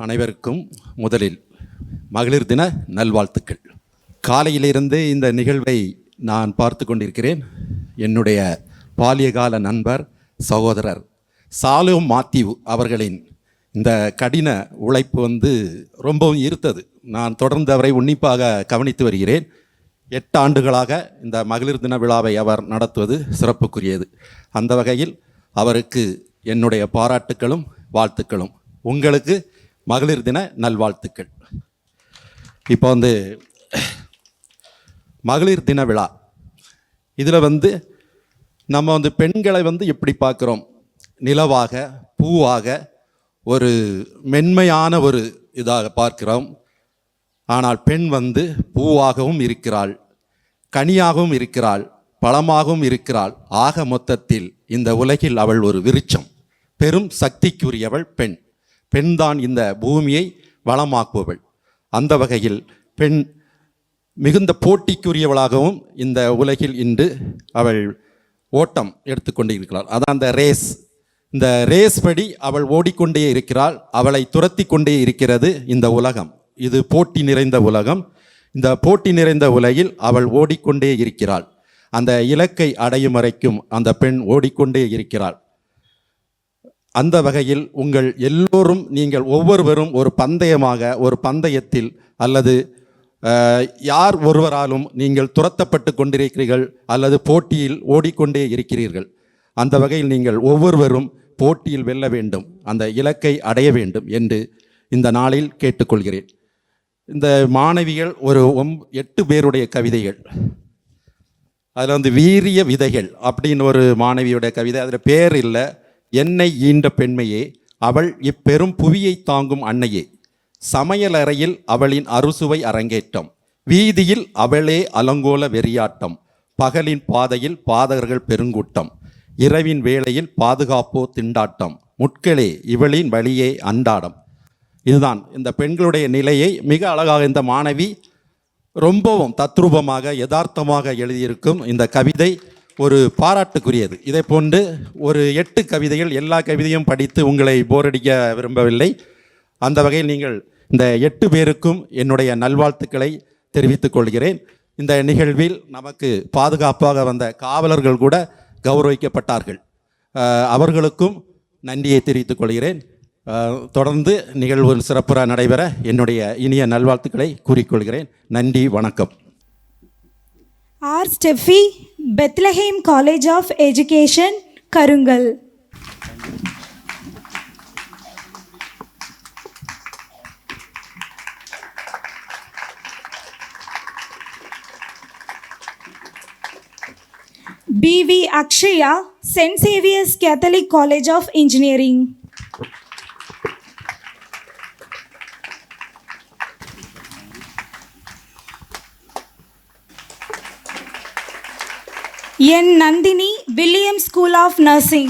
அனைவருக்கும் முதலில் மகளிர் தின நல்வாழ்த்துக்கள். காலையிலிருந்து இந்த நிகழ்வை நான் பார்த்து கொண்டிருக்கிறேன். என்னுடைய பாலியகால நண்பர் சகோதரர் சாலு மாத்யூ அவர்களின் இந்த கடின உழைப்பு ரொம்பவும் ஈர்த்தது. நான் தொடர்ந்து அவரை உன்னிப்பாக கவனித்து வருகிறேன். 8 ஆண்டுகளாக இந்த மகளிர் தின விழாவை அவர் நடத்துவது சிறப்புக்குரியது. அந்த வகையில் அவருக்கு என்னுடைய பாராட்டுக்களும் வாழ்த்துக்களும். உங்களுக்கு மகளிர் தின நல்வாழ்த்துக்கள். இப்போ மகளிர் தின விழா இதில் நம்ம பெண்களை எப்படி பார்க்குறோம்? நிலவாக, பூவாக, ஒரு மென்மையான ஒரு இதாக பார்க்கிறோம். ஆனால் பெண் பூவாகவும் இருக்கிறாள், கனியாகவும் இருக்கிறாள், பழமாகவும் இருக்கிறாள். ஆக மொத்தத்தில் இந்த உலகில் அவள் ஒரு விருட்சம். பெரும் சக்திக்குரியவள் பெண். பெண்தான் இந்த பூமியை வளமாக்குபவள். அந்த வகையில் பெண் மிகுந்த போட்டிக்குரியவளாகவும் இந்த உலகில் இன்று அவள் ஓட்டம் எடுத்துக்கொண்டு இருக்கிறாள். அதான் அந்த ரேஸ். இந்த ரேஸ் படி அவள் ஓடிக்கொண்டே இருக்கிறாள். அவளை துரத்தி கொண்டே இருக்கிறது இந்த உலகம். இது போட்டி நிறைந்த உலகம். இந்த போட்டி நிறைந்த உலகில் அவள் ஓடிக்கொண்டே இருக்கிறாள். அந்த இலக்கை அடையும் வரைக்கும் அந்த பெண் ஓடிக்கொண்டே இருக்கிறாள். அந்த வகையில் உங்கள் எல்லோரும், நீங்கள் ஒவ்வொருவரும் ஒரு பந்தயமாக, ஒரு பந்தயத்தில் அல்லது யார் ஒருவராலும் நீங்கள் துரத்தப்பட்டு கொண்டிருக்கிறீர்கள் அல்லது போட்டியில் ஓடிக்கொண்டே இருக்கிறீர்கள். அந்த வகையில் நீங்கள் ஒவ்வொருவரும் போட்டியில் வெல்ல வேண்டும், அந்த இலக்கை அடைய வேண்டும் என்று இந்த நாளில் கேட்டுக்கொள்கிறேன். இந்த மாணவிகள் ஒரு 8 பேருடைய கவிதைகள். அதில் வீரிய விதைகள் அப்படின்னு ஒரு மாணவியுடைய கவிதை. அதில் பேர் இல்லை. என்னை ஈன்ற பெண்மையே, அவள் இப்பெரும் புவியை தாங்கும் அன்னையே, சமையலறையில் அவளின் அறுசுவை அரங்கேற்றம், வீதியில் அவளே அலங்கோல வெறியாட்டம், பகலின் பாதையில் பாதகர்கள் பெருங்கூட்டம், இரவின் வேளையில் பாதுகாப்போ திண்டாட்டம், முட்களே இவளின் வழியே அன்றாடம். இதுதான் இந்த பெண்களுடைய நிலையை மிக அழகாக இந்த மாணவி ரொம்பவும் தத்ரூபமாக யதார்த்தமாக எழுதியிருக்கும் இந்த கவிதை ஒரு பாராட்டுக்குரியது. இதை போன்று ஒரு 8 கவிதைகள், எல்லா கவிதையும் படித்து உங்களை போரடிக்க விரும்பவில்லை. அந்த வகையில் நீங்கள் இந்த 8 பேருக்கும் என்னுடைய நல்வாழ்த்துக்களை தெரிவித்துக் கொள்கிறேன். இந்த நிகழ்வில் நமக்கு பாதுகாப்பாக வந்த காவலர்கள் கூட கௌரவிக்கப்பட்டார்கள். அவர்களுக்கும் நன்றியை தெரிவித்துக் கொள்கிறேன். தொடர்ந்து நிகழ்வு சிறப்புற நடைபெற என்னுடைய இனிய நல்வாழ்த்துக்களை கூறிக்கொள்கிறேன். நன்றி, வணக்கம். R. Steffi, Bethlehem College of Education, Karungal. B.V. Akshaya, St. Xavier's Catholic College of Engineering. N. Nandini, Williams School of Nursing.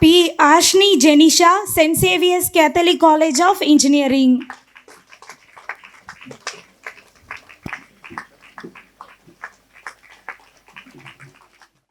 P. Ashni Janisha, St. Xavier's Catholic College of Engineering.